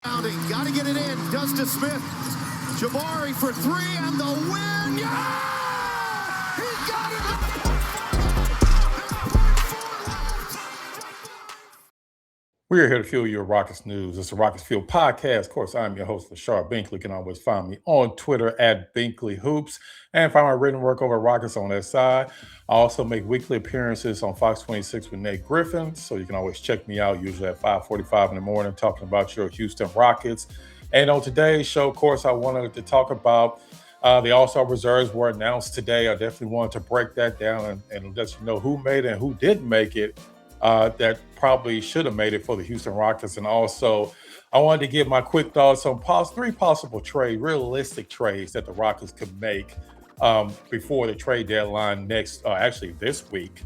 Got to get it in. Does to Smith. Jabari for three and the win. Yeah! He got it. We are here to fuel your Rockets news. It's the Rockets Fuel podcast. Of course, I'm your host, Sharpe. You can always find me on Twitter at Binkley Hoops and find my written work over at Rockets on that side. I also make weekly appearances on Fox 26 with Nate Griffin, so you can always check me out, usually at 5:45 in the morning, talking about your Houston Rockets. And on today's show, of course, I wanted to talk about the All-Star reserves were announced today. I definitely wanted to break that down and let you know who made it and who didn't make it. That probably should have made it for the Houston Rockets. And also, I wanted to give my quick thoughts on three possible realistic trades that the Rockets could make before the trade deadline actually this week,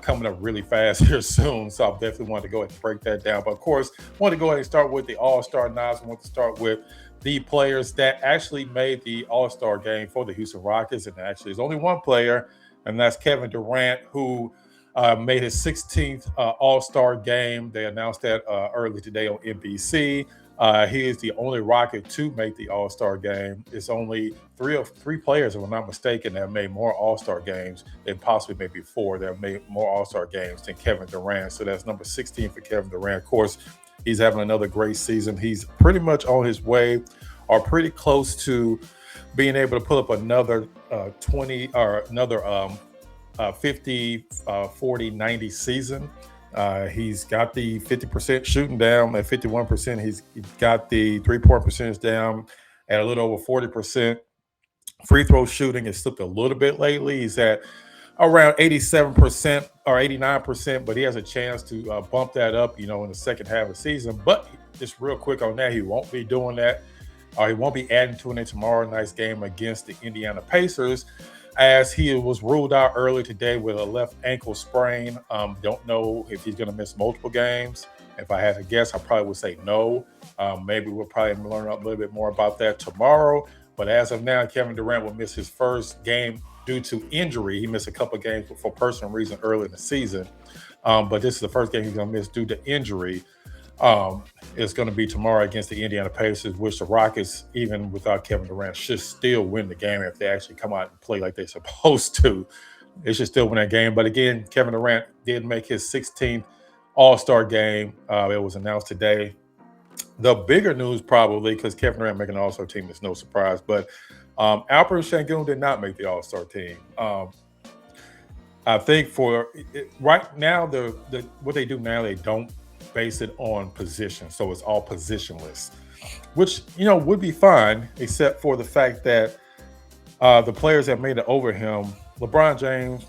coming up really fast here soon. So I definitely want to go ahead and break that down. But of course, I want to go ahead and start with the All-Star nods. I want to start with the players that actually made the All-Star game for the Houston Rockets. And actually, there's only one player, and that's Kevin Durant, who made his 16th All-Star game. They announced that early today on NBC. He is the only Rocket to make the All-Star game. It's only three players, if I'm not mistaken, that have made more All-Star games than possibly maybe four that have made more All-Star games than Kevin Durant. So that's number 16 for Kevin Durant. Of course, he's having another great season. He's pretty much on his way or pretty close to being able to pull up another 20 or another 50, 40, 90 season. He's got the 50% shooting down at 51%. He's got the three-point percentage down at a little over 40%. Free throw shooting has slipped a little bit lately. He's at around 87% or 89%, but he has a chance to bump that up, in the second half of the season. But just real quick on that, he won't be doing that. He won't be adding to it in tomorrow night's game against the Indiana Pacers, as he was ruled out early today with a left ankle sprain. Don't know if he's going to miss multiple games. If I had to guess, I probably would say no. Maybe we'll probably learn a little bit more about that tomorrow. But as of now, Kevin Durant will miss his first game due to injury. He missed a couple of games for personal reason early in the season. But this is the first game he's going to miss due to injury. It's going to be tomorrow against the Indiana Pacers, which the Rockets, even without Kevin Durant, should still win the game if they actually come out and play like they're supposed to. They should still win that game. But again, Kevin Durant did make his 16th All-Star game. It was announced today. The bigger news probably, because Kevin Durant making an All-Star team is no surprise, but Alperen Sengun did not make the All-Star team. I think for right now, what they do now, they don't base it on position, so it's all positionless, which would be fine, except for the fact that the players that made it over him, LeBron James,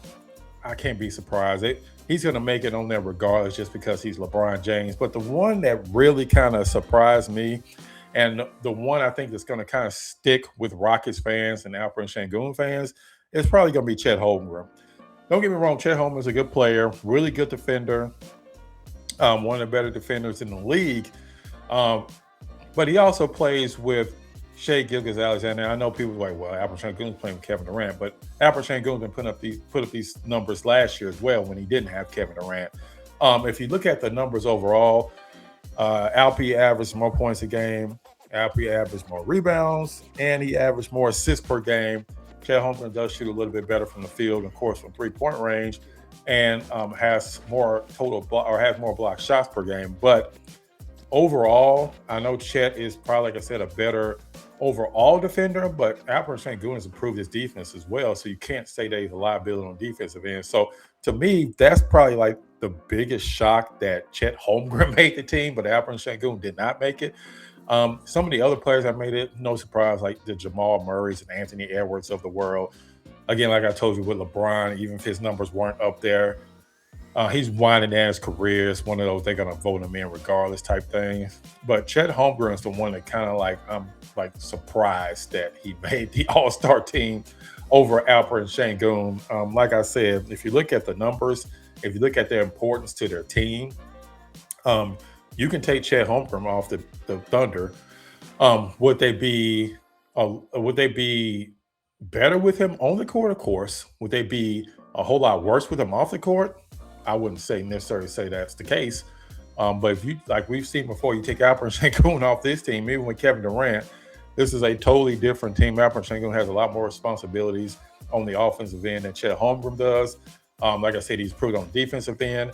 I can't be surprised. He's going to make it on there regardless, just because he's LeBron James. But the one that really kind of surprised me, and the one I think that's going to kind of stick with Rockets fans and Alperen Sengun fans, is probably going to be Chet Holmgren. Don't get me wrong, Chet Holmgren is a good player, really good defender. One of the better defenders in the league. But he also plays with Shai Gilgeous-Alexander. I know people are like, well, Alperen Sengun's playing with Kevin Durant, but Alperen Sengun's been put up these numbers last year as well when he didn't have Kevin Durant. If you look at the numbers overall, Alpe averaged more points a game, Alpe averaged more rebounds, and he averaged more assists per game. Chet Holmgren does shoot a little bit better from the field, of course, from three-point range, and has more block shots per game. But overall, I know Chet is probably, like I said, a better overall defender, but Alperen Sengun has improved his defense as well, so you can't say that he's a liability on defensive end. So to me, that's probably like the biggest shock, that Chet Holmgren made the team, but Alperen Sengun did not make it. Some of the other players that made it, no surprise, like the Jamal Murrays and Anthony Edwards of the world. Again, like I told you with LeBron, even if his numbers weren't up there, he's winding down his career. It's one of those they're gonna vote him in regardless type things. But Chet Holmgren is the one that kind of I'm surprised that he made the All-Star team over Alperen Sengun. Like I said, if you look at the numbers, if you look at their importance to their team, you can take Chet Holmgren off the Thunder. Would they be better with him on the court? Of course. Would they be a whole lot worse with him off the court? I wouldn't necessarily say that's the case. But if you, like we've seen before, you take Alperen Sengun off this team, even with Kevin Durant, this is a totally different team. Alperen Sengun has a lot more responsibilities on the offensive end than Chet Holmgren does. Like I said, he's improved on the defensive end.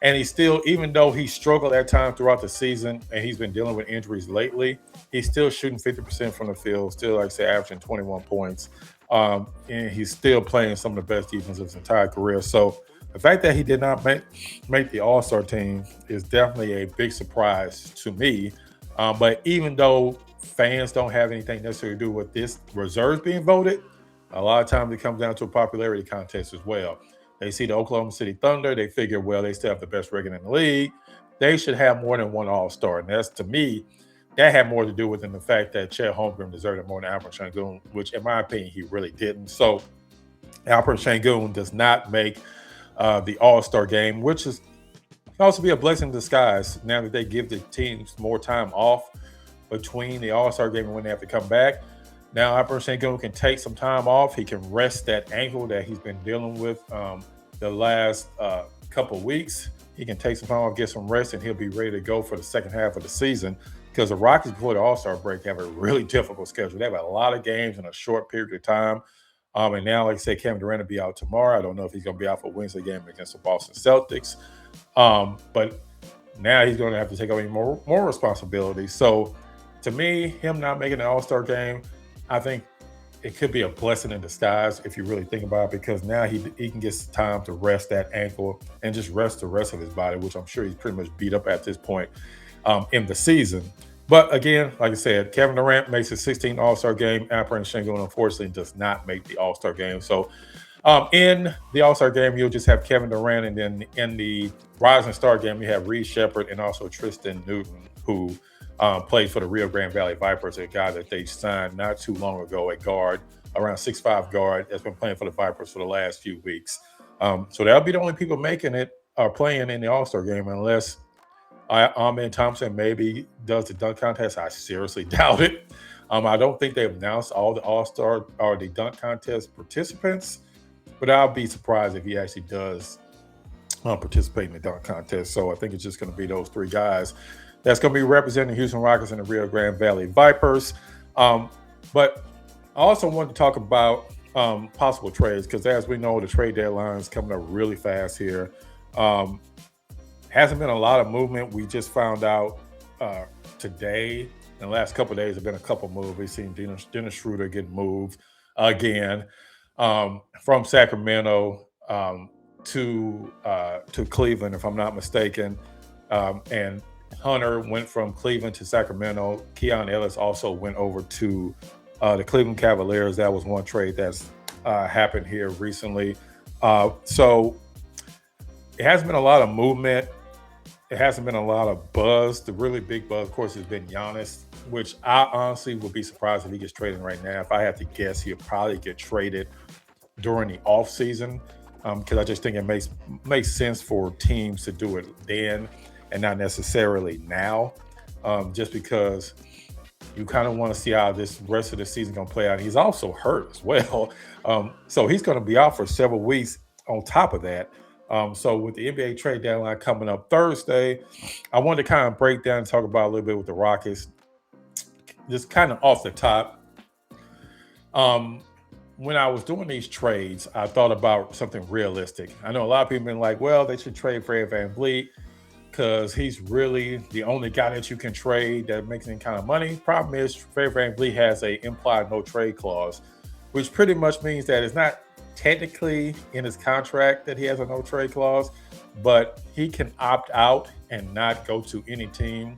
And he's still, even though he struggled at times throughout the season and he's been dealing with injuries lately, he's still shooting 50% from the field, still, like I say, averaging 21 points. And he's still playing some of the best defense of his entire career. So the fact that he did not make the All-Star team is definitely a big surprise to me. But even though fans don't have anything necessarily to do with this reserves being voted, a lot of times it comes down to a popularity contest as well. They see the Oklahoma City Thunder. They figure, well, they still have the best record in the league. They should have more than one All-Star. And that's, to me, that had more to do with the fact that Chet Holmgren deserved more than Alperen Sengun, which, in my opinion, he really didn't. So Alperen Sengun does not make the All-Star game, which is can also be a blessing in disguise now that they give the teams more time off between the All-Star game and when they have to come back. Now, Alperen Sengun can take some time off. He can rest that ankle that he's been dealing with the last couple of weeks. He can take some time off, get some rest, and he'll be ready to go for the second half of the season because the Rockets, before the All-Star break, have a really difficult schedule. They have a lot of games in a short period of time. And now, like I said, Kevin Durant will be out tomorrow. I don't know if he's going to be out for Wednesday game against the Boston Celtics. But now he's going to have to take on more responsibility. So, to me, him not making an All-Star game, I think it could be a blessing in disguise if you really think about it, because now he can get some time to rest that ankle and just rest the rest of his body, which I'm sure he's pretty much beat up at this point in the season. But again, like I said, Kevin Durant makes his 16th All-Star game. Alperen Sengun, unfortunately, does not make the All-Star game. So in the All-Star game, you'll just have Kevin Durant, and then in the Rising Star game, you have Reed Shepherd and also Tristan Newton, who played for the Rio Grande Valley Vipers, a guy that they signed not too long ago, a guard, around 6'5" guard that's been playing for the Vipers for the last few weeks. So that'll be the only people making it or playing in the All-Star game, unless Amenthompson maybe does the dunk contest. I seriously doubt it. I don't think they've announced all the All-Star or the dunk contest participants, but I'll be surprised if he actually does participate in the dunk contest. So I think it's just going to be those three guys that's going to be representing the Houston Rockets and the Rio Grande Valley Vipers. But I also wanted to talk about possible trades, because as we know, the trade deadline is coming up really fast here. Hasn't been a lot of movement. We just found out today, in the last couple of days, there have been a couple moves. We've seen Dennis Schroeder get moved again from Sacramento to Cleveland, if I'm not mistaken. And Hunter went from Cleveland to Sacramento. Keon Ellis also went over to the Cleveland Cavaliers. That was one trade that's happened here recently. So it hasn't been a lot of movement. It hasn't been a lot of buzz. The really big buzz, of course, has been Giannis, which I honestly would be surprised if he gets traded right now. If I had to guess, he'll probably get traded during the offseason, because I just think it makes sense for teams to do it then and not necessarily now, just because you kind of want to see how this rest of the season going to play out. He's also hurt as well. So he's going to be out for several weeks on top of that. So with the NBA trade deadline coming up Thursday, I wanted to kind of break down and talk about a little bit with the Rockets, just kind of off the top. When I was doing these trades, I thought about something realistic. I know a lot of people have been like, well, they should trade Fred VanVleet because he's really the only guy that you can trade that makes any kind of money. Problem is, Fred VanVleet has a implied no trade clause, which pretty much means that it's not technically in his contract that he has a no trade clause, but he can opt out and not go to any team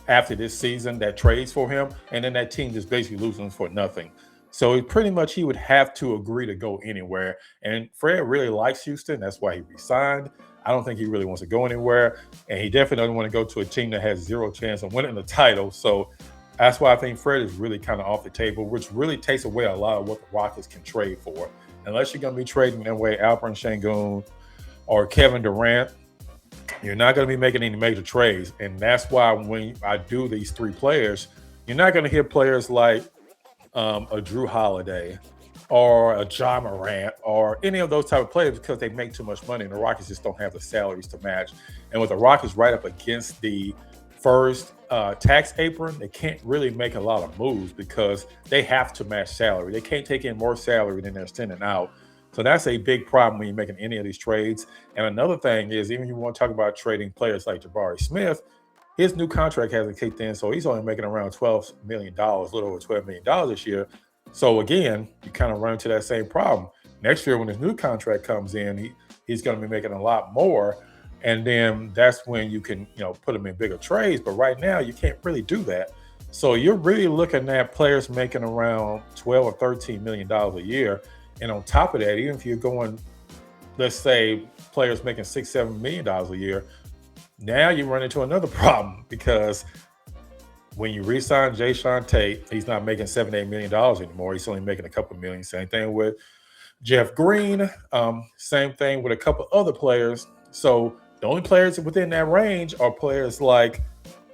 after this season that trades for him, and then that team just basically loses him for nothing. So he would have to agree to go anywhere. And Fred really likes Houston. That's why he resigned. I don't think he really wants to go anywhere. And he definitely doesn't want to go to a team that has zero chance of winning the title. So that's why I think Fred is really kind of off the table, which really takes away a lot of what the Rockets can trade for. Unless you're going to be trading that way, Alperen Sengun or Kevin Durant, you're not going to be making any major trades. And that's why when I do these three players, you're not going to hear players like a Drew Holiday or a John Morant or any of those type of players because they make too much money and the Rockets just don't have the salaries to match. And with the Rockets right up against the first tax apron, they can't really make a lot of moves because they have to match salary. They can't take in more salary than they're sending out. So that's a big problem when you're making any of these trades. And another thing is, even if you want to talk about trading players like Jabari Smith, his new contract hasn't kicked in, so he's only making around $12 million, a little over $12 million this year. So again, you kind of run into that same problem. Next year, when his new contract comes in, he's going to be making a lot more. And then that's when you can, put him in bigger trades. But right now, you can't really do that. So you're really looking at players making around $12 or $13 million a year. And on top of that, even if you're going, let's say, players making $6-7 million a year, now you run into another problem because when you re-sign Jae'Sean Tate, he's not making $7-8 million anymore. He's only making a couple million. Same thing with Jeff Green. Same thing with a couple other players. So the only players within that range are players like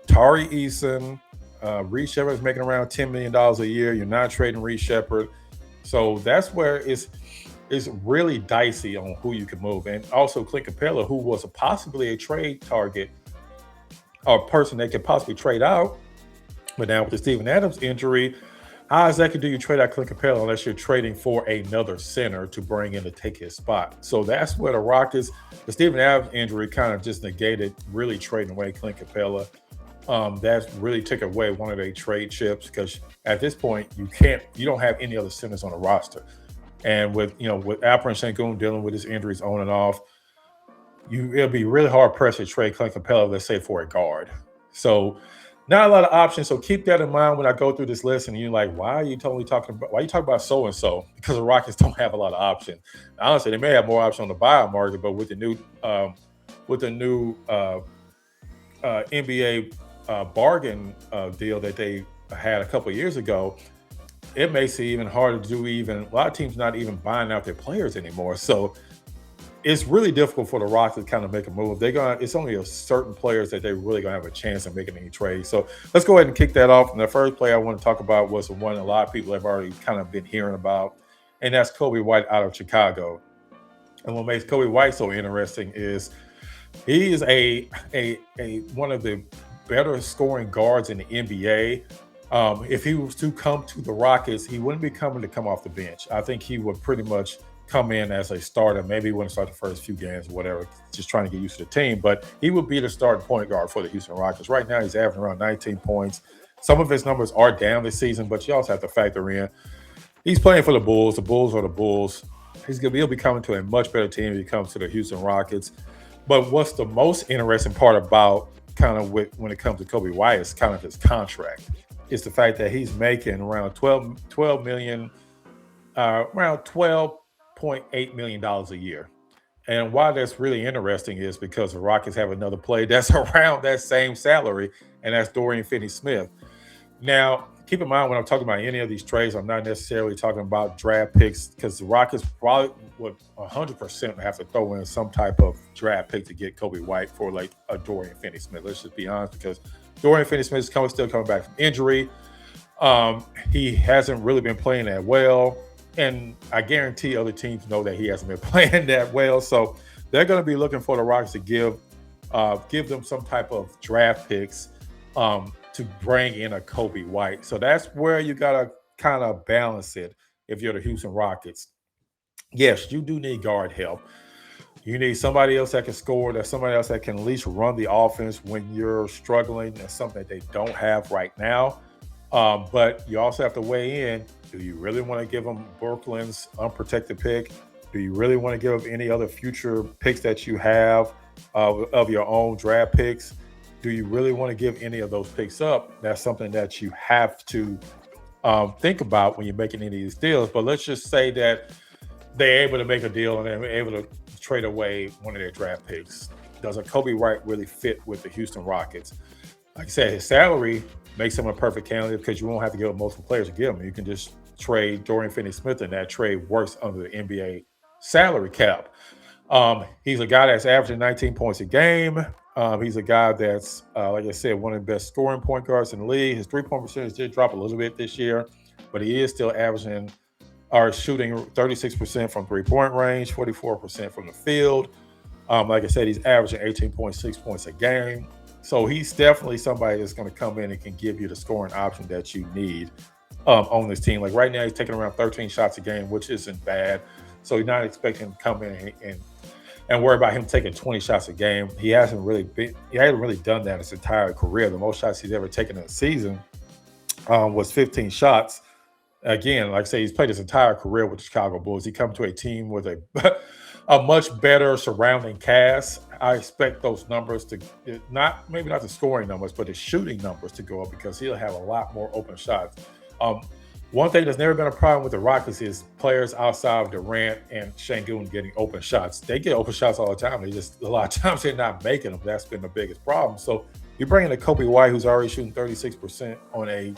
Tari Eason. Reed Shepard is making around $10 million a year. You're not trading Reed Shepard. So that's where it's really dicey on who you can move. And also Clint Capella, who was possibly a trade target or person that could possibly trade out. But now with the Steven Adams injury, how exactly do you trade out Clint Capella unless you're trading for another center to bring in to take his spot? So that's where the Rockets, the Steven Adams injury kind of just negated really trading away Clint Capella. That really took away one of their trade chips because at this point you don't have any other centers on the roster. And with Alperen Sengun dealing with his injuries on and off, it'll be really hard pressed to trade Clint Capella, let's say, for a guard. So not a lot of options. So keep that in mind when I go through this list and you're like, why are you talking about so-and-so? Because the Rockets don't have a lot of options. Honestly, they may have more options on the buyout market, but with the new NBA bargain deal that they had a couple of years ago, it makes it even harder to do. A lot of teams not even buying out their players anymore. So it's really difficult for the Rockets to kind of make a move. It's only a certain players that they're really gonna have a chance of making any trades. So let's go ahead and kick that off. And the first player I want to talk about was the one a lot of people have already kind of been hearing about, and that's Coby White out of Chicago. And what makes Coby White so interesting is he is a one of the better scoring guards in the NBA. If he was to come to the Rockets, he wouldn't be coming to come off the bench. I think he would pretty much come in as a starter. Maybe he wouldn't start the first few games or whatever, just trying to get used to the team. But he would be the starting point guard for the Houston Rockets. Right now, he's averaging around 19 points. Some of his numbers are down this season, but you also have to factor in he's playing for the Bulls. The Bulls are the Bulls. He'll be coming to a much better team if he comes to the Houston Rockets. But what's the most interesting part about when it comes to Coby White is kind of his contract. It's the fact that he's making around $12.8 million a year. And why that's really interesting is because the Rockets have another player that's around that same salary, and that's Dorian Finney-Smith. Now, keep in mind when I'm talking about any of these trades, I'm not necessarily talking about draft picks because the Rockets probably would 100% have to throw in some type of draft pick to get Coby White for like a Dorian Finney-Smith. Let's just be honest, because Dorian Finney-Smith is still coming back from injury. He hasn't really been playing that well. And I guarantee other teams know that he hasn't been playing that well. So they're going to be looking for the Rockets to give them some type of draft picks to bring in a Coby White. So that's where you got to kind of balance it if you're the Houston Rockets. Yes, you do need guard help. You need somebody else that can score. There's somebody else that can at least run the offense when you're struggling. That's something that they don't have right now. But you also have to weigh in. Do you really want to give them Brooklyn's unprotected pick? Do you really want to give them any other future picks that you have of your own draft picks? Do you really want to give any of those picks up? That's something that you have to think about when you're making any of these deals. But let's just say that they're able to make a deal and they're able to trade away one of their draft picks. Does a Coby White really fit with the Houston Rockets? Like I said, his salary makes him a perfect candidate because you won't have to give up multiple players to get him. You can just trade Dorian Finney-Smith, and that trade works under the NBA salary cap. He's a guy that's averaging 19 points a game. He's a guy that's, like I said, one of the best scoring point guards in the league. His three-point percentage did drop a little bit this year, but he is still averaging are shooting 36% from 3-point range, 44% from the field. Like I said, he's averaging 18.6 points a game. So he's definitely somebody that's going to come in and can give you the scoring option that you need on this team. Like right now, he's taking around 13 shots a game, which isn't bad. So you're not expecting him to come in and worry about him taking 20 shots a game. He hasn't really done that his entire career. The most shots he's ever taken in a season was 15 shots. Again, like I say, he's played his entire career with the Chicago Bulls. He come to a team with a much better surrounding cast. I expect those numbers to maybe not the scoring numbers, but the shooting numbers to go up because he'll have a lot more open shots. One thing that's never been a problem with the Rockets is players outside of Durant and Sengun getting open shots. They get open shots all the time. A lot of times they're not making them. That's been the biggest problem. So you bring in a Kobe White who's already shooting 36% on a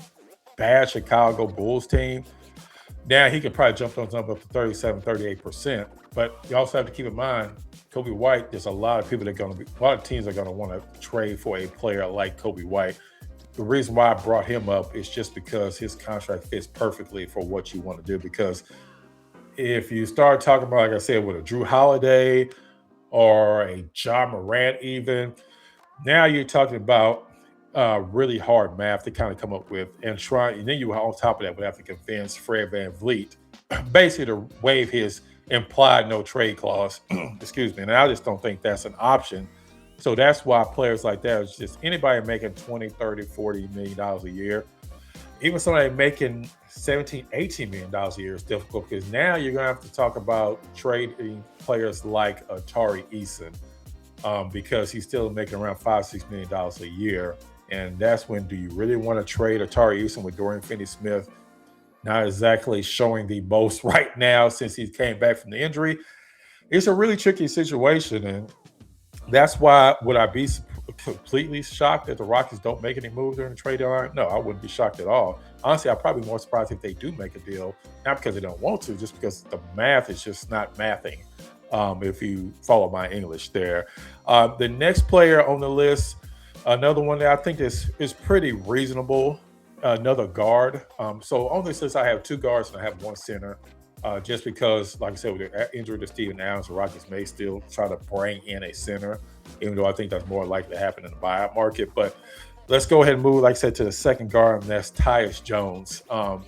bad Chicago Bulls team. Now he could probably jump those numbers up to 37, 38%. But you also have to keep in mind, Kobe White, there's a lot of teams are going to want to trade for a player like Kobe White. The reason why I brought him up is just because his contract fits perfectly for what you want to do. Because if you start talking about, like I said, with a Drew Holiday or a John Morant even, now you're talking about really hard math to kind of come up with and then you on top of that would have to convince Fred VanVleet basically to waive his implied no trade clause. Excuse me. And I just don't think that's an option. So that's why players like that is just anybody making 20, 30, 40 million dollars a year. Even somebody making 17, 18 million dollars a year is difficult because now you're going to have to talk about trading players like Tari Eason because he's still making around $5-6 million a year. And that's when do you really want to trade Tari Eason with Dorian Finney-Smith? Not exactly showing the most right now since he came back from the injury. It's a really tricky situation. And that's why would I be completely shocked that the Rockets don't make any moves during the trade deadline? No, I wouldn't be shocked at all. Honestly, I'm probably more surprised if they do make a deal, not because they don't want to, just because the math is just not mathing, if you follow my English there. The next player on the list, another one that I think is pretty reasonable, another guard. So on this list, I have two guards and I have one center. Just because, like I said, with the injury to Steven Adams, the Rockets may still try to bring in a center, even though I think that's more likely to happen in the buyout market. But let's go ahead and move, like I said, to the second guard, and that's Tyus Jones. Now,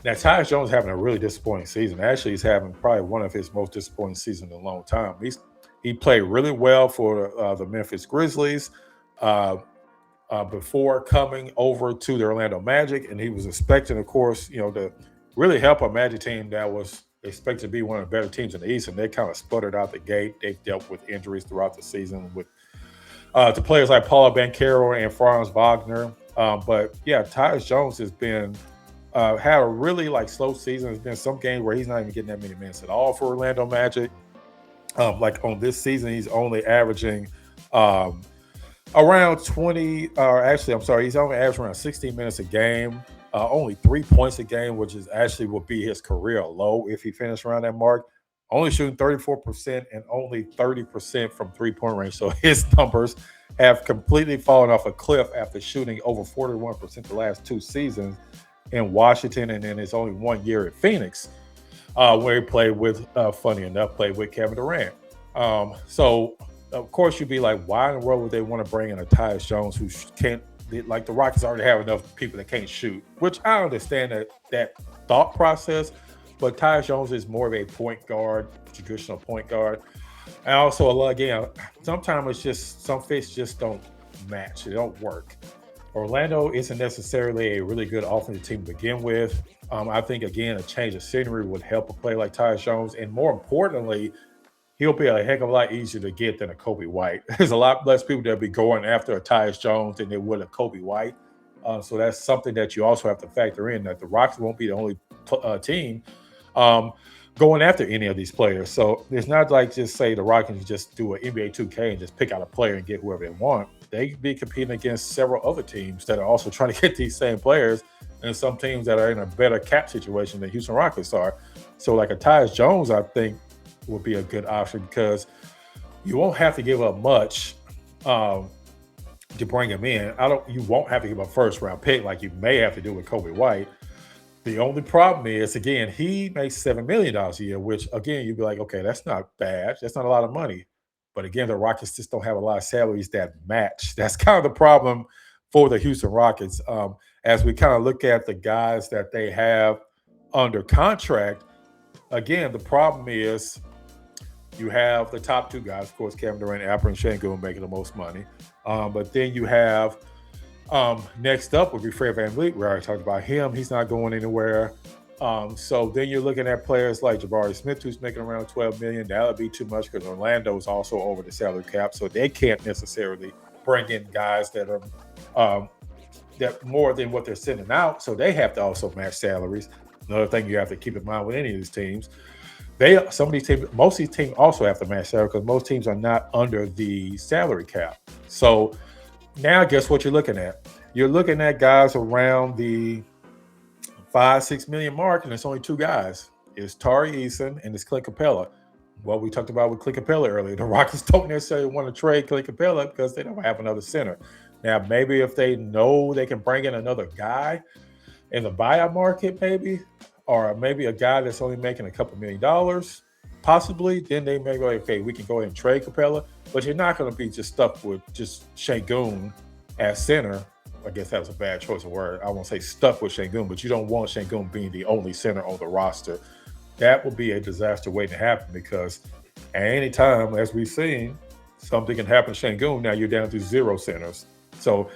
Tyus Jones is having a really disappointing season. Actually, he's having probably one of his most disappointing seasons in a long time. He played really well for the Memphis Grizzlies before coming over to the Orlando Magic, and he was expecting, of course, to really help a Magic team that was expected to be one of the better teams in the East, and they kind of sputtered out the gate. They've dealt with injuries throughout the season with to players like Paolo Banchero and Franz Wagner. But yeah, Tyus Jones has been had a really slow season. There's been some games where he's not even getting that many minutes at all for Orlando Magic. Like on this season, he's only averaging around 20, or actually, I'm sorry, he's only averaging around 16 minutes a game. Only 3 points a game, which is actually will be his career low if he finished around that mark. Only shooting 34% and only 30% from 3-point range. So his numbers have completely fallen off a cliff after shooting over 41% the last 2 seasons in Washington, and then it's only 1 year at Phoenix, where he played with, funny enough, played with Kevin Durant. So of course you'd be like, why in the world would they want to bring in a Tyus Jones who can't? Like the Rockets already have enough people that can't shoot, which I understand that thought process, but Tyus Jones is more of a point guard, traditional point guard. And also, again, sometimes it's just some fits just don't match. They don't work. Orlando isn't necessarily a really good offensive team to begin with. I think, again, a change of scenery would help a player like Tyus Jones. And more importantly, he'll be a heck of a lot easier to get than a Kobe White. There's a lot less people that'll be going after a Tyus Jones than there would a Kobe White. So that's something that you also have to factor in, that the Rockets won't be the only team going after any of these players. So it's not like just say the Rockets just do an NBA 2K and just pick out a player and get whoever they want. They could be competing against several other teams that are also trying to get these same players, and some teams that are in a better cap situation than Houston Rockets are. So like a Tyus Jones, I think, would be a good option because you won't have to give up much to bring him in. You won't have to give up a first round pick like you may have to do with Kobe White. The only problem is, again, he makes $7 million a year, which, again, you'd be like, okay, that's not bad. That's not a lot of money. But again, the Rockets just don't have a lot of salaries that match. That's kind of the problem for the Houston Rockets. As we kind of look at the guys that they have under contract, again, the problem is you have the top two guys, of course, Kevin Durant and Alperen Sengun making the most money. But then you have next up would be Fred VanVleet. We already talked about him. He's not going anywhere. So then you're looking at players like Jabari Smith, who's making around $12 million. That would be too much because Orlando is also over the salary cap, so they can't necessarily bring in guys that are that more than what they're sending out. So they have to also match salaries. Another thing you have to keep in mind with any of these teams, most of these teams also have to match salary because most teams are not under the salary cap. So now, guess what you're looking at? You're looking at guys around the 5-6 million mark, and it's only two guys. It's Tari Eason and it's Clint Capella. What we talked about with Clint Capella earlier. The Rockets don't necessarily want to trade Clint Capella because they don't have another center. Now, maybe if they know they can bring in another guy in the buyout market, maybe, or maybe a guy that's only making a couple $1 million, possibly, then they may go, okay, we can go ahead and trade Capella, but you're not going to be just stuck with just Sengun at center. I guess that was a bad choice of word. I won't say stuck with Sengun, but you don't want Sengun being the only center on the roster. That would be a disaster waiting to happen because at any time, as we've seen, something can happen to Sengun. Now you're down to 0 centers. So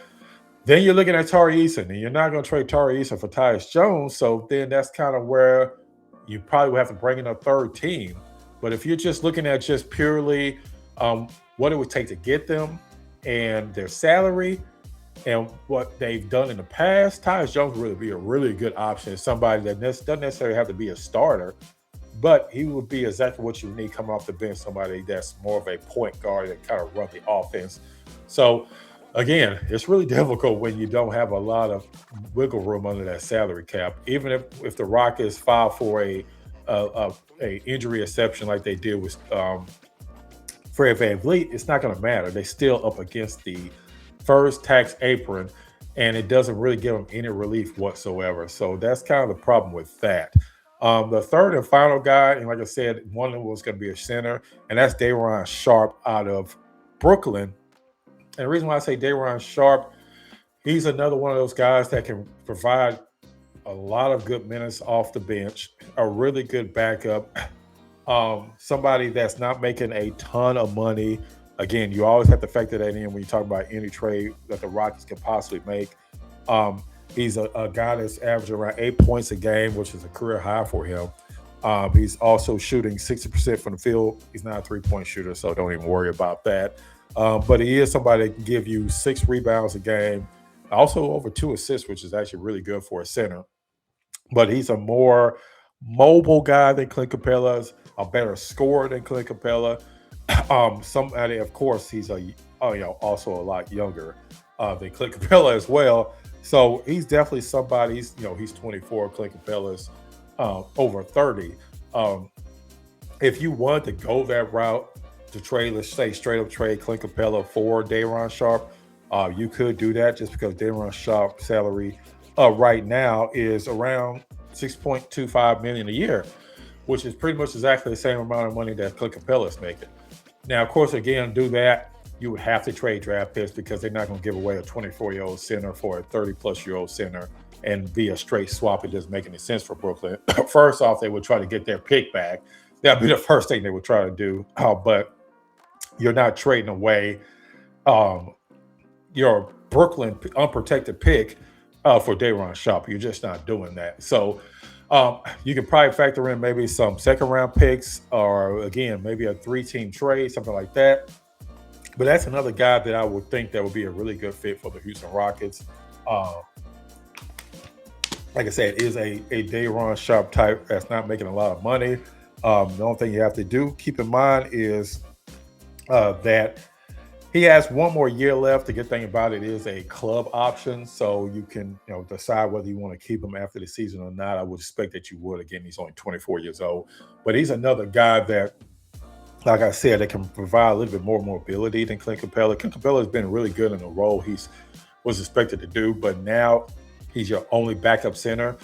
then you're looking at Tari Eason, and you're not going to trade Tari Eason for Tyus Jones. So then that's kind of where you probably will have to bring in a third team. But if you're just looking at just purely what it would take to get them and their salary and what they've done in the past, Tyus Jones would really be a really good option. Somebody that doesn't necessarily have to be a starter, but he would be exactly what you need coming off the bench, somebody that's more of a point guard that kind of run the offense. So, again, it's really difficult when you don't have a lot of wiggle room under that salary cap. Even if the Rockets file for a injury exception like they did with Fred VanVleet, it's not going to matter. They're still up against the first tax apron, and it doesn't really give them any relief whatsoever. So that's kind of the problem with that. The third and final guy, and like I said, one of them was going to be a center, and that's Sharpe out of Brooklyn. And the reason why I say Sharpe, he's another one of those guys that can provide a lot of good minutes off the bench, a really good backup, somebody that's not making a ton of money. Again, you always have to factor that in when you talk about any trade that the Rockets can possibly make. He's a guy that's averaging around 8 points a game, which is a career high for him. He's also shooting 60% from the field. He's not a three-point shooter, so don't even worry about that. But he is somebody that can give you 6 rebounds a game, also over 2 assists, which is actually really good for a center. But he's a more mobile guy than Clint Capella, a better scorer than Clint Capella. Somebody, of course, he's also a lot younger than Clint Capella as well. So he's definitely somebody. He's 24. Clint Capella's over 30. If you want to go that route to trade, let's say straight up trade Clint Capella for Sharpe, you could do that just because Sharpe's salary right now is around $6.25 million a year, which is pretty much exactly the same amount of money that Clint Capella is making. Now, of course, again, do that, you would have to trade draft picks because they're not going to give away a 24-year-old center for a 30-plus-year-old center and be a straight swap. It doesn't make any sense for Brooklyn. First off, they would try to get their pick back. That would be the first thing they would try to do. But you're not trading away your Brooklyn unprotected pick for Sharpe. You're just not doing that. So you can probably factor in maybe some second-round picks or, again, maybe a 3-team trade, something like that. But that's another guy that I would think that would be a really good fit for the Houston Rockets. Like I said, is a Sharpe type that's not making a lot of money. The only thing you have to do, keep in mind, is that he has one more year left. The good thing about it is a club option, so you can decide whether you want to keep him after the season or not. I would expect that you would. Again, he's only 24 years old. But he's another guy that, like I said, that can provide a little bit more mobility than Clint Capella. Clint Capella has been really good in the role he was expected to do, but now he's your only backup center.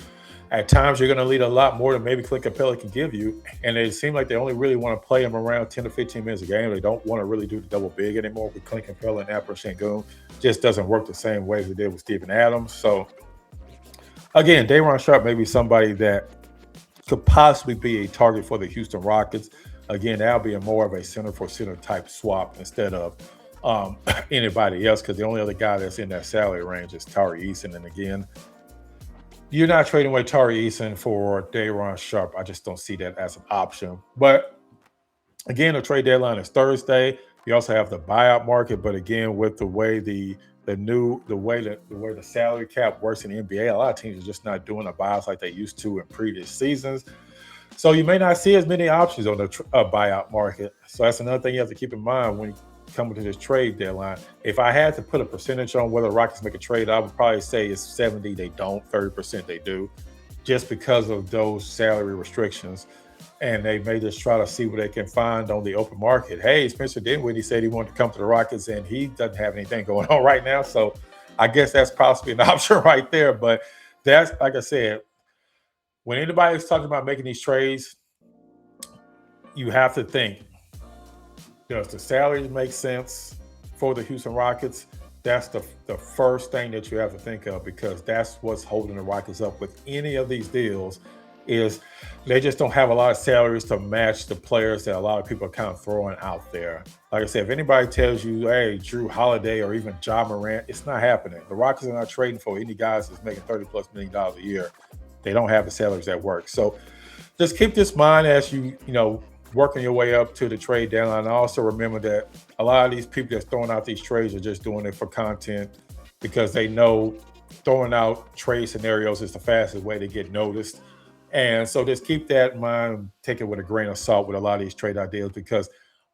At times, you're going to need a lot more than maybe Clint Capella can give you. And it seems like they only really want to play him around 10 to 15 minutes a game. They don't want to really do the double big anymore with Clint Capella and Alperen Sengun. Just doesn't work the same way as it did with Steven Adams. So, again, Durant Sharpe may be somebody that could possibly be a target for the Houston Rockets. Again, that'll be more of a center for center type swap instead of anybody else, because the only other guy that's in that salary range is Tyus. And again, you're not trading away Tyus for Durant Sharpe. I just don't see that as an option. But again, the trade deadline is Thursday. You also have the buyout market, but again, with the way the way the salary cap works in the NBA, a lot of teams are just not doing the buyouts like they used to in previous seasons. So you may not see as many options on the buyout market. So that's another thing you have to keep in mind when you come to this trade deadline. If I had to put a percentage on whether Rockets make a trade, I would probably say it's 70 they don't, 30% they do, just because of those salary restrictions. And they may just try to see what they can find on the open market. Hey, Spencer Dinwiddie said he wanted to come to the Rockets, and he doesn't have anything going on right now. So I guess that's possibly an option right there. But that's, like I said, when anybody's talking about making these trades, you have to think, does the salaries make sense for the Houston Rockets? That's the first thing that you have to think of, because that's what's holding the Rockets up with any of these deals, is they just don't have a lot of salaries to match the players that a lot of people are kind of throwing out there. Like I said, if anybody tells you, hey, Drew Holiday or even Ja Morant, it's not happening. The Rockets are not trading for any guys that's making $30+ million a year. They don't have the salaries that work. So just keep this in mind as you working your way up to the trade deadline. And also remember that a lot of these people that's throwing out these trades are just doing it for content, because they know throwing out trade scenarios is the fastest way to get noticed. And so just keep that in mind, take it with a grain of salt with a lot of these trade ideas, because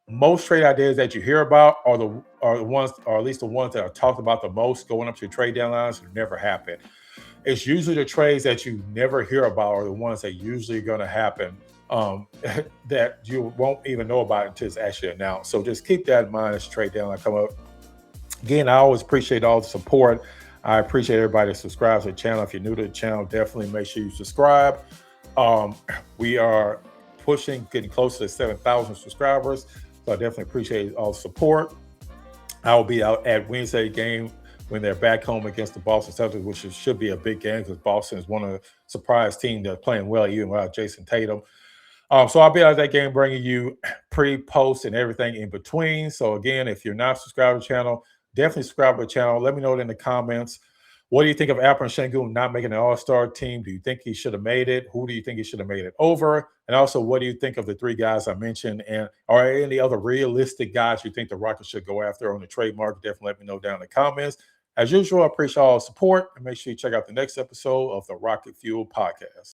most trade ideas that you hear about are the ones, or at least the ones that are talked about the most going up to trade deadlines, never happen. It's usually the trades that you never hear about are the ones that usually are going to happen, that you won't even know about until it's actually announced. So just keep that in mind as trade deadline come up. Again, I always appreciate all the support. I appreciate everybody that subscribes to the channel. If you're new to the channel, definitely make sure you subscribe. We are getting close to 7,000 subscribers. So I definitely appreciate all the support. I will be out at Wednesday game when they're back home against the Boston Celtics, which should be a big game because Boston is one of the surprise teams that's playing well, even without Jason Tatum. So I'll be out at that game bringing you pre, post, and everything in between. So again, if you're not subscribed to the channel, definitely subscribe to the channel. Let me know it in the comments. What do you think of Alperen Sengun not making an all-star team? Do you think he should have made it? Who do you think he should have made it over? And also, what do you think of the three guys I mentioned? And are there any other realistic guys you think the Rockets should go after on the trade market? Definitely let me know down in the comments. As usual, I appreciate all the support. And make sure you check out the next episode of the Rocket Fuel Podcast.